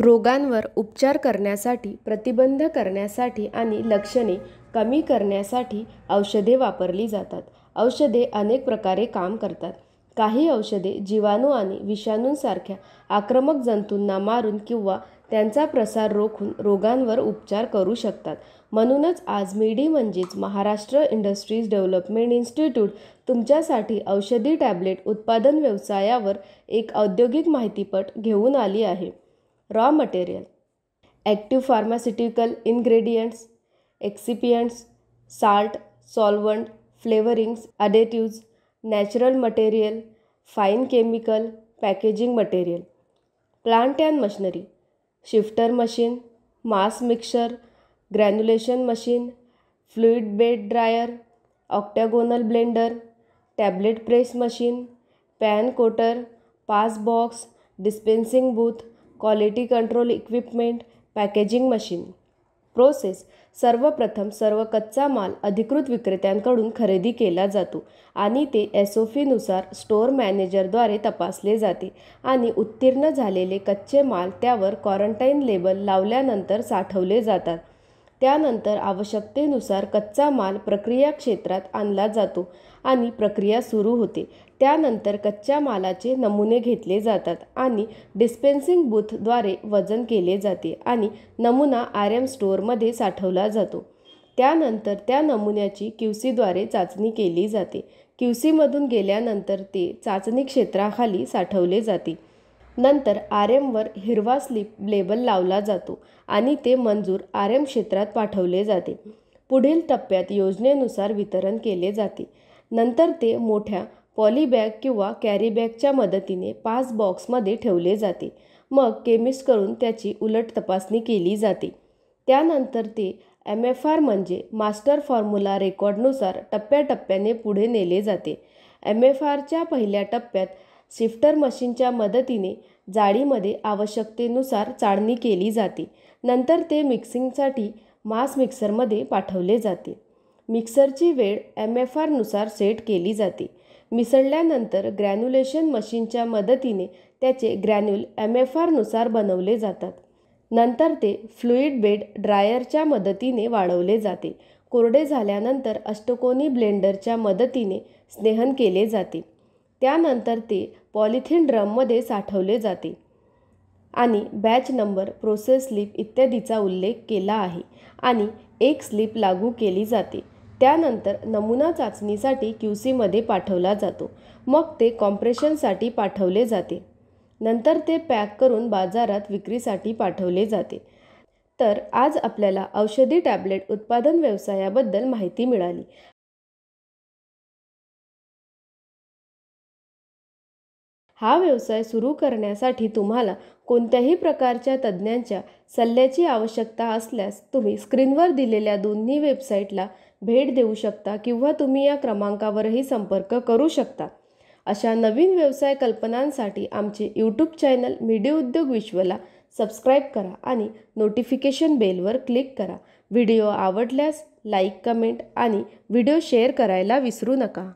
रोगांवर उपचार करण्यासाठी, प्रतिबंध करण्यासाठी आणि लक्षणे कमी करण्यासाठी औषधे वापरली जातात. औषधे अनेक प्रकारे काम करतात. काही औषधे जीवाणू आणि विषाणूंसारख्या आक्रमक जंतूंना मारून किंवा त्यांचा प्रसार रोखून रोगांवर उपचार करू शकतात. म्हणूनच आज मेडी म्हणजेच महाराष्ट्र इंडस्ट्रीज डेव्हलपमेंट इन्स्टिट्यूट तुमच्यासाठी औषधी टॅब्लेट उत्पादन व्यवसायावर एक औद्योगिक माहितीपट घेऊन आली आहे. Raw material, active pharmaceutical ingredients, excipients, salt, solvent, flavourings, additives, natural material, fine chemical, packaging material. Plant and machinery, shifter machine, mass mixer, granulation machine, fluid bed dryer, octagonal blender, tablet press machine, pan coater, pass box, dispensing booth, quality control equipment, packaging machine. Process: सर्वप्रथम सर्व कच्चा माल अधिकृत विक्रेत्यांकडून खरेदी केला जातो आणि ते SOP-नुसार स्टोअर मॅनेजरद्वारे तपासले जाते आणि उत्तीर्ण झालेले कच्चे माल त्यावर क्वारंटाईन लेबल लावल्यानंतर साठवले जातात. त्यानंतर आवश्यकतेनुसार कच्चा माल प्रक्रिया क्षेत्रात आणला जातो आणि प्रक्रिया सुरू होते. त्यानंतर कच्च्या मालाचे नमुने घेतले जातात आणि डिस्पेन्सिंग बूथद्वारे वजन केले जाते आणि नमुना RM स्टोअरमध्ये साठवला जातो. त्यानंतर त्या नमुन्याची QCद्वारे चाचणी केली जाते. QCमधून गेल्यानंतर ते चाचणी क्षेत्राखाली साठवले जाते. नंतर RMवर हिरवा स्लिप लेबल लावला जातो आणि ते मंजूर RM क्षेत्रात पाठवले जाते. पुढील टप्प्यात योजनेनुसार वितरण केले जाते. नंतर ते मोठ्या पॉलीबॅग किंवा कॅरीबॅगच्या मदतीने पास बॉक्समध्ये ठेवले जाते. मग केमिस्टकडून त्याची उलट तपासणी केली जाते. त्यानंतर ते MFR म्हणजे मास्टर फॉर्म्युला रेकॉर्डनुसार टप्प्याटप्प्याने पुढे नेले जाते. MFRच्या पहिल्या टप्प्यात शिफ्टर मशीनच्या मदतीने जाळीमध्ये आवश्यकतेनुसार चाळणी केली जाते. नंतर ते मिक्सिंगसाठी मास मिक्सरमध्ये पाठवले जाते. मिक्सरची वेळ MFRनुसार सेट केली जाते. मिसळल्यानंतर ग्रॅन्युलेशन मशीनच्या मदतीने त्याचे ग्रॅन्युल MFRनुसार बनवले जातात. नंतर ते फ्लुइड बेड ड्रायरच्या मदतीने वाळवले जाते. कोरडे झाल्यानंतर अष्टकोनी ब्लेंडरच्या मदतीने स्नेहन केले जाते. त्यानंतर ते पॉलिथिन ड्रममध्ये साठवले जाते आणि बॅच नंबर, प्रोसेस स्लिप इत्यादीचा उल्लेख केला आहे आणि एक स्लिप लागू केली जाते. त्यानंतर नमुना चाचणीसाठी QCमध्ये पाठवला जातो. मग ते कॉम्प्रेशनसाठी पाठवले जाते. नंतर ते पॅक करून बाजारात विक्रीसाठी पाठवले जाते. तर आज आपल्याला औषधी टॅब्लेट उत्पादन व्यवसायाबद्दल माहिती मिळाली. हा व्यवसाय सुरू करण्यासाठी तुम्हाला कोणत्याही प्रकारच्या तज्ज्ञांच्या सल्ल्याची आवश्यकता असल्यास तुम्ही स्क्रीनवर दिलेल्या दोन्ही वेबसाईटला भेट देऊ शकता किंवा तुम्ही या क्रमांकावरही संपर्क करू शकता. अशा नवीन व्यवसाय कल्पनांसाठी आमचे YouTube चॅनल मेडी उद्योग विश्वला सबस्क्राईब करा आणि नोटिफिकेशन बेलवर क्लिक करा. व्हिडिओ आवडल्यास लाईक, कमेंट आणि व्हिडिओ शेअर करायला विसरू नका.